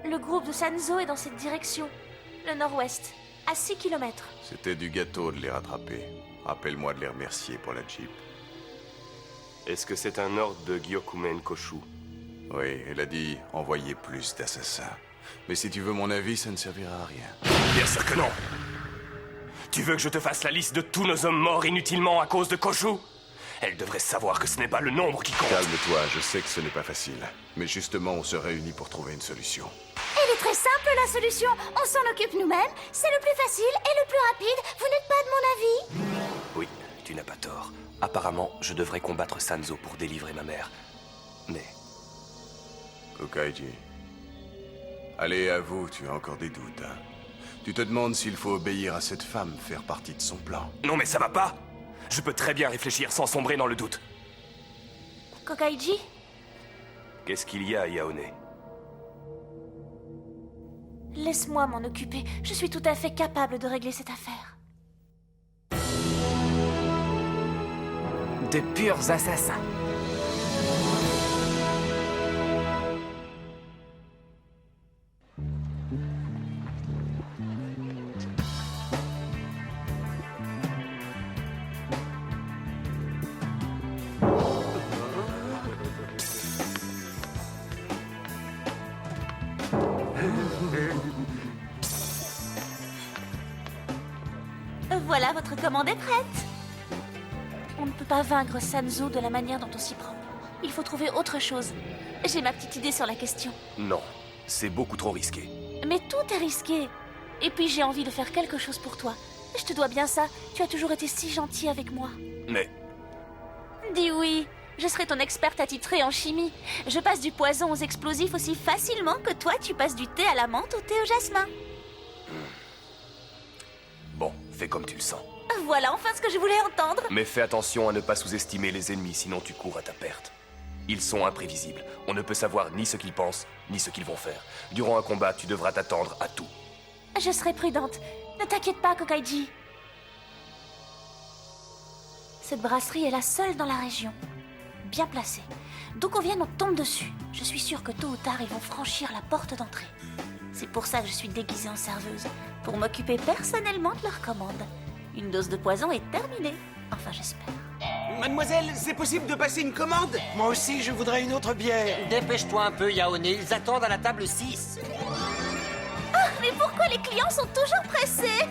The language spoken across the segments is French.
Le groupe de Sanzo est dans cette direction. Le nord-ouest. À 6 kilomètres. C'était du gâteau de les rattraper. Rappelle-moi de les remercier pour la Jeep. Est-ce que c'est un ordre de Gyokumen Koshu? Oui, elle a dit envoyer plus d'assassins. Mais si tu veux mon avis, ça ne servira à rien. Bien sûr que non. Tu veux que je te fasse la liste de tous nos hommes morts inutilement à cause de Koshu? Elle devrait savoir que ce n'est pas le nombre qui compte. Calme-toi, je sais que ce n'est pas facile. Mais justement, on se réunit pour trouver une solution. Elle est très simple, la solution. On s'en occupe nous-mêmes. C'est le plus facile et le plus rapide. Vous n'êtes pas de mon avis? Oui, tu n'as pas tort. Apparemment, je devrais combattre Sanzo pour délivrer ma mère. Mais... Kokaiji. Allez, avoue, tu as encore des doutes, hein. Tu te demandes s'il faut obéir à cette femme, faire partie de son plan. Non mais ça va pas. Je peux très bien réfléchir sans sombrer dans le doute. Kokaiji? Qu'est-ce qu'il y a, Yaone? Laisse-moi m'en occuper. Je suis tout à fait capable de régler cette affaire. De purs assassins. Voilà, votre commande est prête. On ne peut pas vaincre Sanzo de la manière dont on s'y prend. Il faut trouver autre chose. J'ai ma petite idée sur la question. Non, c'est beaucoup trop risqué. Mais tout est risqué. Et puis j'ai envie de faire quelque chose pour toi. Je te dois bien ça. Tu as toujours été si gentil avec moi. Mais... Dis oui. Je serai ton experte attitrée en chimie. Je passe du poison aux explosifs aussi facilement que toi tu passes du thé à la menthe au thé au jasmin. Bon, fais comme tu le sens. Voilà enfin ce que je voulais entendre. Mais fais attention à ne pas sous-estimer les ennemis, sinon tu cours à ta perte. Ils sont imprévisibles. On ne peut savoir ni ce qu'ils pensent, ni ce qu'ils vont faire. Durant un combat, tu devras t'attendre à tout. Je serai prudente. Ne t'inquiète pas, Kokaiji. Cette brasserie est la seule dans la région. Bien placée. D'où qu'on vienne, on tombe dessus. Je suis sûre que tôt ou tard, ils vont franchir la porte d'entrée. C'est pour ça que je suis déguisée en serveuse. Pour m'occuper personnellement de leur commande. Une dose de poison est terminée. Enfin, j'espère. Mademoiselle, c'est possible de passer une commande? Moi aussi, je voudrais une autre bière. Dépêche-toi un peu, Yaone, ils attendent à la table 6. Ah, mais pourquoi les clients sont toujours pressés?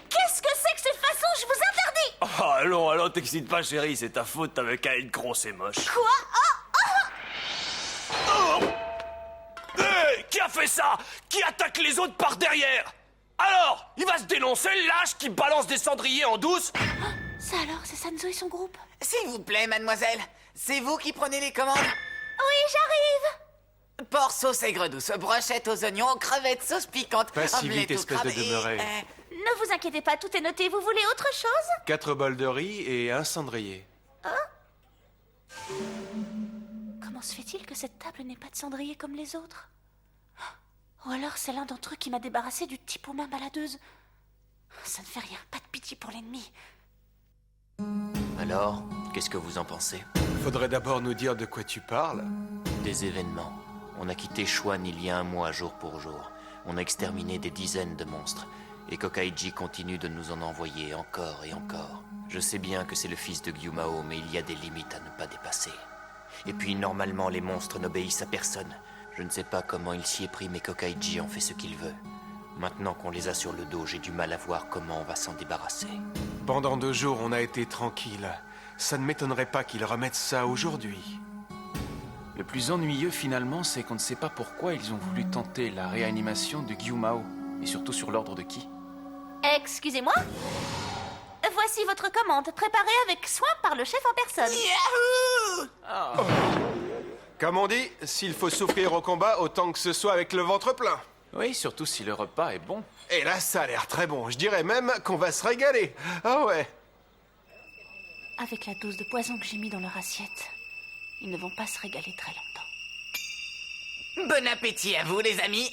Qu'est-ce que c'est que cette façon? Je vous interdis! Oh, allons, t'excite pas, chérie, c'est ta faute, t'avais qu'à être grosse et moche. Quoi? Hé, qui a fait ça? Qui attaque les autres par derrière? Alors, il va se dénoncer, le lâche qui balance des cendriers en douce? Ça alors, c'est Sanzo et son groupe? S'il vous plaît, mademoiselle, c'est vous qui prenez les commandes? Oui, j'arrive! Porc sauce aigre douce, brochette aux oignons, crevettes sauce piquante, Pas si omelette vite, au espèce crabe de demeuré. Ne vous inquiétez pas, tout est noté. Vous voulez autre chose? 4 bols de riz et un cendrier. Comment se fait-il que cette table n'ait pas de cendrier comme les autres? Ou alors c'est l'un d'entre eux qui m'a débarrassé du type aux mains baladeuses. Ça ne fait rien, pas de pitié pour l'ennemi. Alors, qu'est-ce que vous en pensez? Faudrait d'abord nous dire de quoi tu parles. Des événements. On a quitté Chuan il y a un mois, jour pour jour. On a exterminé des dizaines de monstres. Et Kokaiji continue de nous en envoyer encore et encore. Je sais bien que c'est le fils de Gyumao, mais il y a des limites à ne pas dépasser. Et puis, normalement, les monstres n'obéissent à personne. Je ne sais pas comment il s'y est pris, mais Kokaiji en fait ce qu'il veut. Maintenant qu'on les a sur le dos, j'ai du mal à voir comment on va s'en débarrasser. Pendant 2 jours, on a été tranquille. Ça ne m'étonnerait pas qu'ils remettent ça aujourd'hui. Le plus ennuyeux finalement, c'est qu'on ne sait pas pourquoi ils ont voulu tenter la réanimation de Gyumao. Et surtout sur l'ordre de qui? Excusez-moi? Voici votre commande, préparée avec soin par le chef en personne. Yahoo! Comme on dit, s'il faut souffrir au combat, autant que ce soit avec le ventre plein. Oui, surtout si le repas est bon. Et là, ça a l'air très bon. Je dirais même qu'on va se régaler. Ah ouais. Avec la dose de poison que j'ai mis dans leur assiette, ils ne vont pas se régaler très longtemps. Bon appétit à vous, les amis.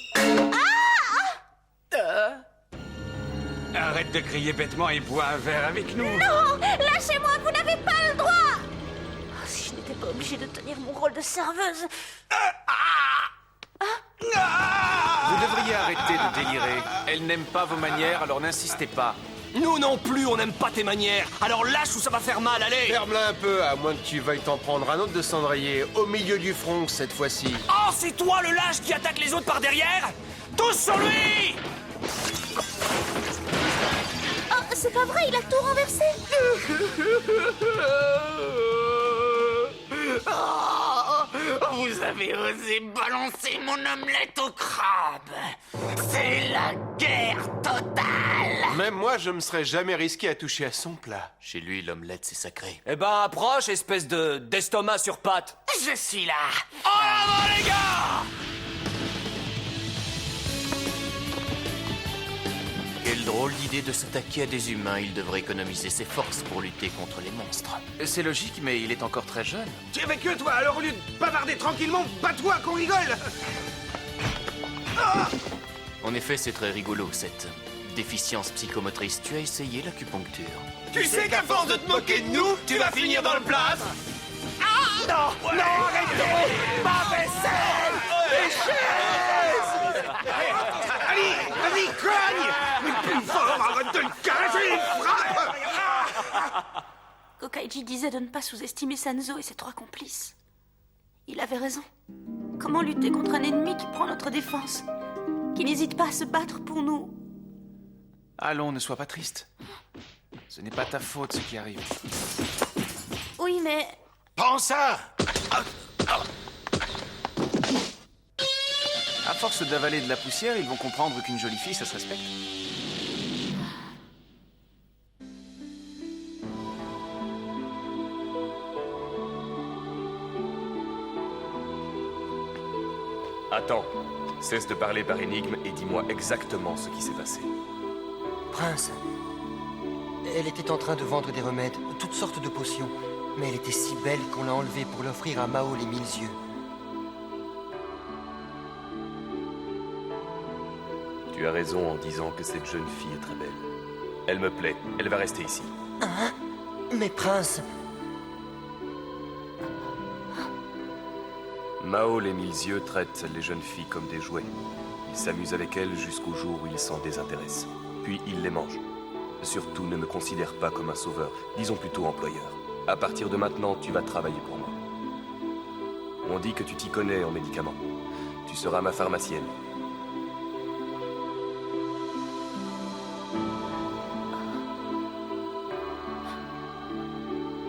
Arrête de crier bêtement et bois un verre avec nous. Non! Lâchez-moi, vous n'avez pas le droit! Oh, si je n'étais n'étais pas obligée de tenir mon rôle de serveuse. Vous devriez arrêter de délirer. Elle n'aime pas vos manières, alors n'insistez pas. Nous non plus, on n'aime pas tes manières. Alors lâche ou ça va faire mal, allez. Ferme-la un peu, à moins que tu veuilles t'en prendre un autre de cendrier, au milieu du front cette fois-ci. Oh, c'est toi le lâche qui attaque les autres par derrière? Tous sur lui! Oh, c'est pas vrai, il a tout renversé. Vous avez osé balancer mon omelette au crabe. C'est la guerre totale. Même moi, je me serais jamais risqué à toucher à son plat. Chez lui, l'omelette, c'est sacré. Eh ben, approche, espèce d'estomac sur pattes. Je suis là. En avant, les gars! Quelle drôle d'idée de s'attaquer à des humains. Il devrait économiser ses forces pour lutter contre les monstres. C'est logique, mais il est encore très jeune. Tu es avec eux, toi, alors au lieu de bavarder tranquillement, bats-toi qu'on rigole. En effet, c'est très rigolo, cette déficience psychomotrice. Tu as essayé l'acupuncture? Tu sais qu'à force de te moquer de nous, tu vas finir dans le plâtre. Non, arrêtez! Ma vaisselle! Allez, vas-y, cogne. Mais plus fort, arrête de le caresser, frappe. Kokaiji disait de ne pas sous-estimer Sanzo et ses 3 complices. Il avait raison. Comment lutter contre un ennemi qui prend notre défense, qui n'hésite pas à se battre pour nous? Allons, ne sois pas triste. Ce n'est pas ta faute ce qui arrive. Oui, mais... Prends ça. À force d'avaler de la poussière, ils vont comprendre qu'une jolie fille, ça se respecte. Attends, cesse de parler par énigme et dis-moi exactement ce qui s'est passé. Prince, elle était en train de vendre des remèdes, toutes sortes de potions. Mais elle était si belle qu'on l'a enlevée pour l'offrir à Mao les 1000 yeux. Tu as raison en disant que cette jeune fille est très belle. Elle me plaît, elle va rester ici. Hein? Mais prince, Mao les 1000 yeux traite les jeunes filles comme des jouets. Il s'amuse avec elles jusqu'au jour où il s'en désintéresse. Puis il les mange. Surtout, ne me considère pas comme un sauveur, disons plutôt employeur. À partir de maintenant, tu vas travailler pour moi. On dit que tu t'y connais en médicaments. Tu seras ma pharmacienne.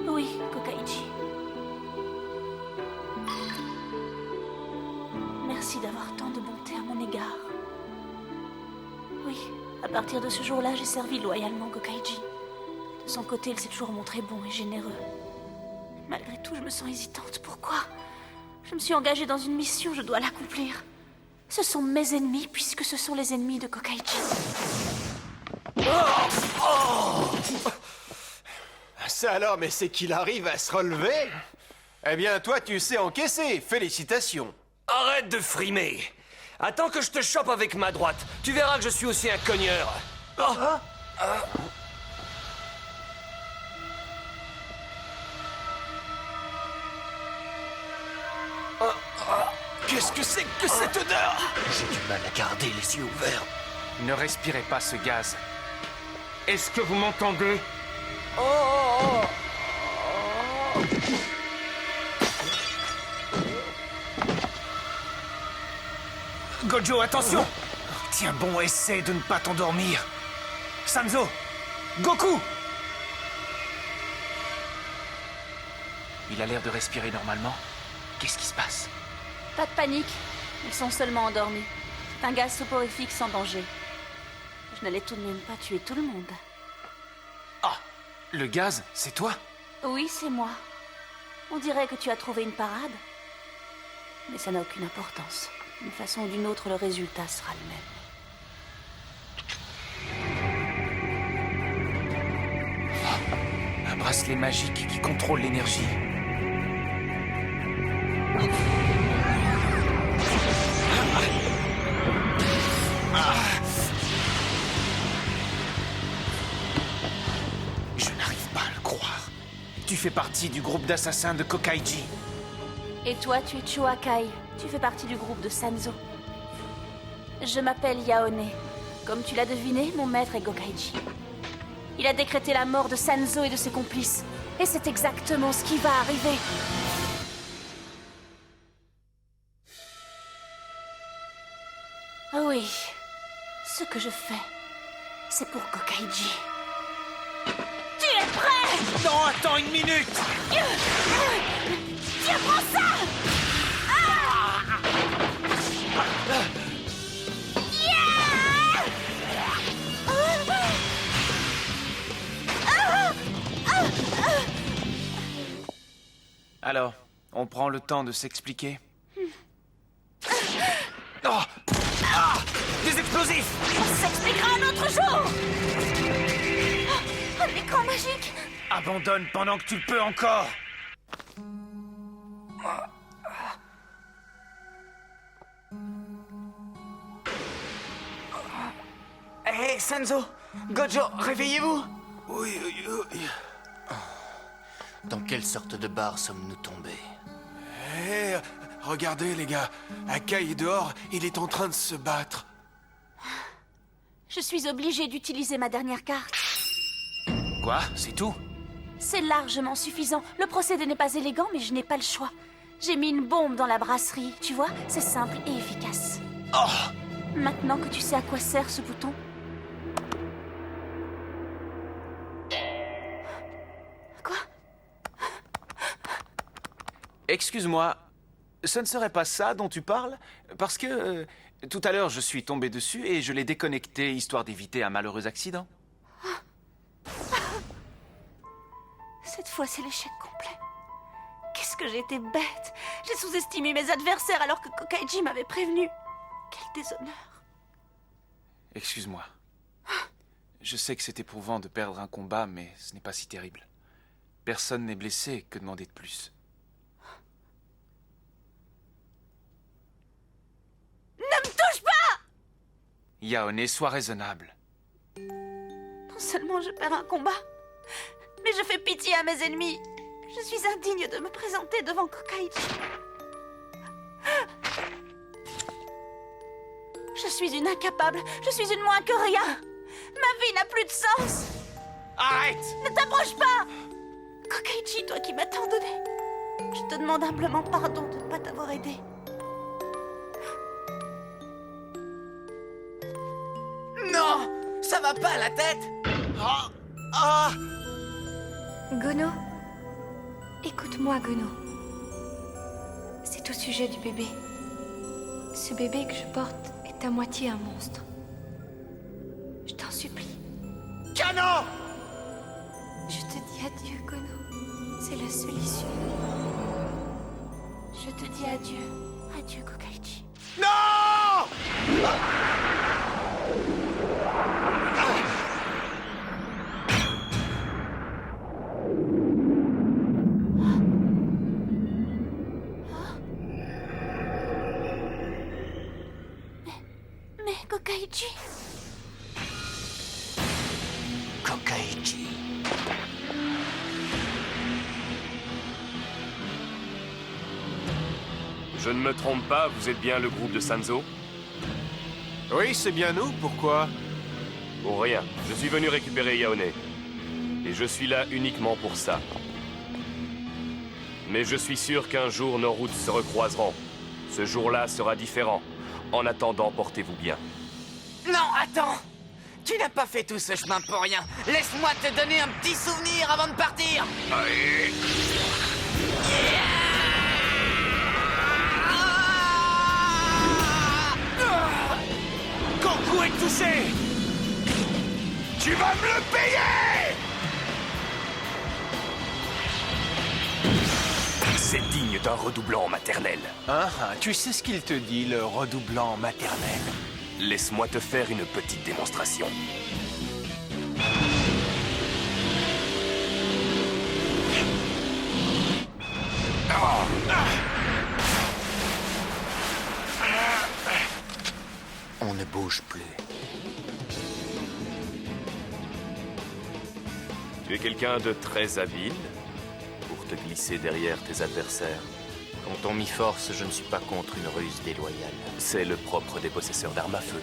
Oui, Kokaiji. Merci d'avoir tant de bonté à mon égard. Oui, à partir de ce jour-là, j'ai servi loyalement Kokaiji. De son côté, il s'est toujours montré bon et généreux. Malgré tout, je me sens hésitante. Pourquoi? Je me suis engagée dans une mission, je dois l'accomplir. Ce sont mes ennemis, puisque ce sont les ennemis de Kokaiji. Ça alors, mais c'est qu'il arrive à se relever. Eh bien, toi, tu sais encaisser. Félicitations. Arrête de frimer! Attends que je te chope avec ma droite. Tu verras que je suis aussi un cogneur. Qu'est-ce que c'est que cette odeur? j'ai du mal à garder les yeux ouverts. Ne respirez pas ce gaz. Est-ce que vous m'entendez? Gojo, attention! Tiens bon, essaie de ne pas t'endormir. Sanzo! Goku! Il a l'air de respirer normalement. Qu'est-ce qui se passe? Pas de panique, ils sont seulement endormis. C'est un gaz soporifique sans danger. Je n'allais tout de même pas tuer tout le monde. Ah! Le gaz, c'est toi? Oui, c'est moi. On dirait que tu as trouvé une parade. Mais ça n'a aucune importance. D'une façon ou d'une autre, le résultat sera le même. Un bracelet magique qui contrôle l'énergie. Je n'arrive pas à le croire. Tu fais fais partie du groupe d'assassins de Kokaiji. Et toi, tu es Choakai. Tu fais partie du groupe de Sanzo. Je m'appelle Yaone. Comme tu l'as deviné, mon maître est Gokaiji. Il a décrété la mort de Sanzo et de ses complices. Et c'est exactement ce qui va arriver. Ah oui, ce que je fais, c'est pour Gokaiji. Tu es prêt? Non, attends une minute! Tiens, prends ça! Alors, on prend le temps de s'expliquer. Oh! Ah! Des explosifs! On s'expliquera un autre jour! Un écran magique! Abandonne pendant que tu le peux encore! Hé, Sanzo! Gojo, réveillez-vous! Oui. Dans quelle sorte de bar sommes-nous tombés? Hé, regardez les gars, Akai est dehors, il est en train de se battre. Je suis obligée d'utiliser ma dernière carte. Quoi? C'est tout? C'est largement suffisant. Le procédé n'est pas élégant, mais je n'ai pas le choix. J'ai mis une bombe dans la brasserie, tu vois? C'est simple et efficace. Oh! Maintenant que tu sais à quoi sert ce bouton... Quoi? Excuse-moi, ce ne serait pas ça dont tu parles? Parce que tout à l'heure, je suis tombé dessus et je l'ai déconnecté, histoire d'éviter un malheureux accident. Cette fois, c'est l'échec complet. Qu'est-ce que j'ai été bête! J'ai sous-estimé mes adversaires alors que Kokaiji m'avait prévenu. Quel déshonneur! Excuse-moi. Je sais que c'est éprouvant de perdre un combat, mais ce n'est pas si terrible. Personne n'est blessé, que demander de plus? Ne me touche pas! Yaone, sois raisonnable. Non seulement je perds un combat, mais je fais pitié à mes ennemis. Je suis indigne de me présenter devant Kokaiji. Je suis une incapable, je suis une moins que rien. Ma vie n'a plus de sens. Arrête! Ne t'approche pas! Kokaiji, toi qui m'as tant donné, je te demande humblement pardon de ne pas t'avoir aidé. Non! Ça va pas, la tête! Ah! Ah! Gono, écoute-moi, Gono. C'est au sujet du bébé. Ce bébé que je porte est à moitié un monstre. Je t'en supplie. Canon! Je te dis adieu, Gono. C'est la seule issue. Je te dis adieu. Adieu, Kokaiji. Non! Mais Kokaiji... Kokaiji. Je ne me trompe pas, vous êtes bien le groupe de Sanzo? Oui, c'est bien nous, pourquoi? Pour rien, je suis venu récupérer Yaone. Et je suis là uniquement pour ça. Mais je suis sûr qu'un jour nos routes se recroiseront. Ce jour-là sera différent. En attendant, portez-vous bien. Non, attends! Tu n'as pas fait tout ce chemin pour rien. Laisse-moi te donner un petit souvenir avant de partir. Allez. Goku est touché! Tu vas me le payer! C'est digne d'un redoublant maternel. Tu sais ce qu'il te dit, le redoublant maternel? Laisse-moi te faire une petite démonstration. On ne bouge plus. Tu es quelqu'un de très habile. te glisser derrière tes adversaires. Quand on m'y force, je ne suis pas contre une ruse déloyale. C'est le propre des possesseurs d'armes à feu.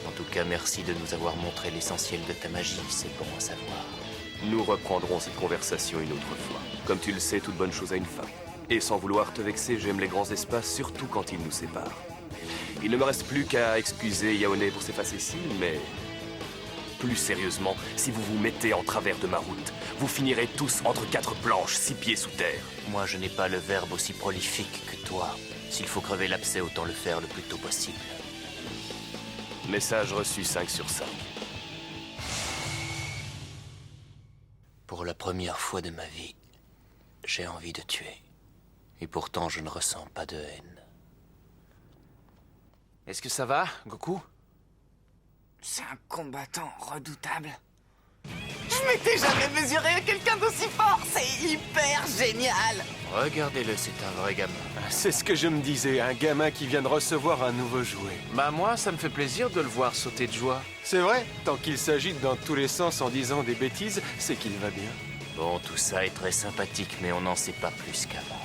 En tout cas, merci de nous avoir montré l'essentiel de ta magie, c'est bon à savoir. Nous reprendrons cette conversation une autre fois. Comme tu le sais, toute bonne chose a une fin. Et sans vouloir te vexer, j'aime les grands espaces, surtout quand ils nous séparent. Il ne me reste plus qu'à excuser Yaone pour ses facéties, mais... Plus sérieusement, si vous vous mettez en travers de ma route, vous finirez tous entre 4 planches, 6 pieds sous terre. Moi, je n'ai pas le verbe aussi prolifique que toi. S'il faut crever l'abcès, autant le faire le plus tôt possible. Message reçu 5 sur 5. Pour la première fois de ma vie, j'ai envie de tuer. Et pourtant, je ne ressens pas de haine. Est-ce que ça va, Goku? C'est un combattant redoutable. Je m'étais jamais mesuré à quelqu'un d'aussi fort. C'est hyper génial. Regardez-le, c'est un vrai gamin. C'est ce que je me disais, un gamin qui vient de recevoir un nouveau jouet. Bah moi, ça me fait plaisir de le voir sauter de joie. C'est vrai, tant qu'il s'agite dans tous les sens en disant des bêtises, c'est qu'il va bien. Bon, tout ça est très sympathique, mais on n'en sait pas plus qu'avant.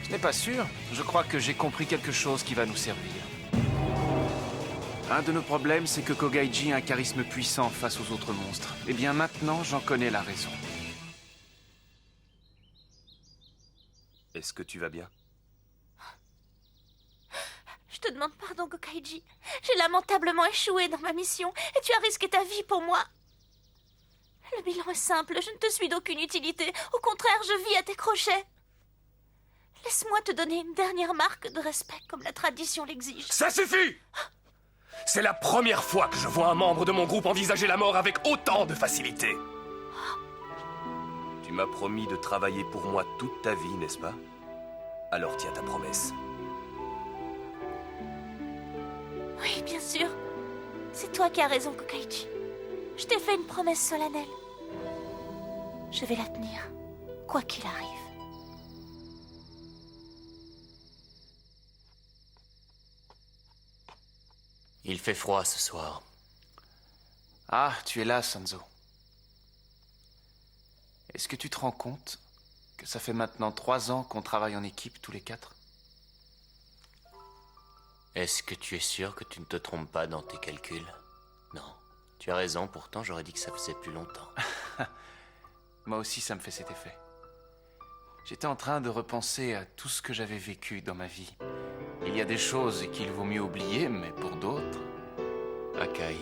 Je n'ai pas sûr. Je crois que j'ai compris quelque chose qui va nous servir. Un de nos problèmes, c'est que Kogaiji a un charisme puissant face aux autres monstres. Eh bien maintenant, j'en connais la raison. Est-ce que tu vas bien? Je te demande pardon, Kokaiji. J'ai lamentablement échoué dans ma mission et tu as risqué ta vie pour moi. Le bilan est simple, je ne te suis d'aucune utilité. Au contraire, je vis à tes crochets. Laisse-moi te donner une dernière marque de respect comme la tradition l'exige. Ça suffit! C'est la première fois que je vois un membre de mon groupe envisager la mort avec autant de facilité. Tu m'as promis de travailler pour moi toute ta vie, n'est-ce pas? Alors tiens ta promesse. Oui, bien sûr. C'est toi qui as raison, Kokaiji. Je t'ai fait une promesse solennelle. Je vais la tenir, quoi qu'il arrive. Il fait froid ce soir. Ah, tu es là, Sanzo. Est-ce que tu te rends compte que ça fait maintenant 3 ans qu'on travaille en équipe tous les 4? Est-ce que tu es sûr que tu ne te trompes pas dans tes calculs? Non. Tu as raison, pourtant j'aurais dit que ça faisait plus longtemps. Moi aussi, ça me fait cet effet. J'étais en train de repenser à tout ce que j'avais vécu dans ma vie. Il y a des choses qu'il vaut mieux oublier, mais pour d'autres... Akai,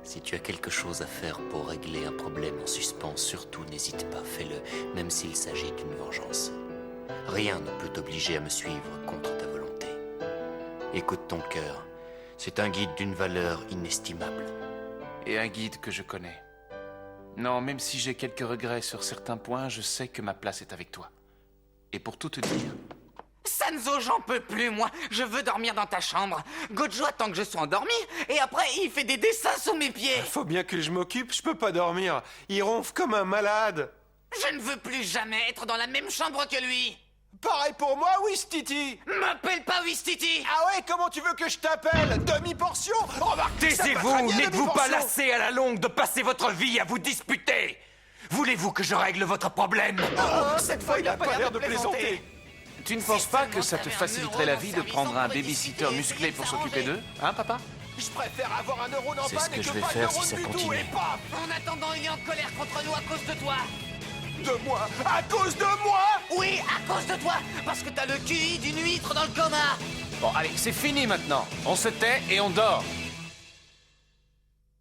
si tu as quelque chose à faire pour régler un problème en suspens, surtout n'hésite pas, fais-le, même s'il s'agit d'une vengeance. Rien ne peut t'obliger à me suivre contre ta volonté. Écoute ton cœur, c'est un guide d'une valeur inestimable. Et un guide que je connais. Non, même si j'ai quelques regrets sur certains points, je sais que ma place est avec toi. Et pour tout te dire... Sanzo, j'en peux plus, moi. Je veux dormir dans ta chambre. Gojo attend que je sois endormi, et après, il fait des dessins sous mes pieds. Faut bien que je m'occupe, je peux pas dormir. Il ronfle comme un malade. Je ne veux plus jamais être dans la même chambre que lui. Pareil pour moi, Wistiti. M'appelle pas Wistiti. Ah ouais, comment tu veux que je t'appelle? Demi-portion? Taisez-vous, n'êtes-vous pas lassé à la longue de passer votre vie à vous disputer? Voulez-vous que je règle votre problème? Cette fois, il a pas l'air de plaisanter. Tu ne penses pas que ça te faciliterait la vie de prendre un babysitter musclé pour s'occuper d'eux? Hein, papa? Je préfère avoir un neurone en C'est panne ce que et je que vais pas de faire si neurone ça du tout, continue. et paf! En attendant, il est en colère contre nous à cause de toi. De moi? À cause de moi? Oui, à cause de toi. Parce que t'as le QI d'une huître dans le coma. Bon, allez, c'est fini maintenant. On se tait et on dort.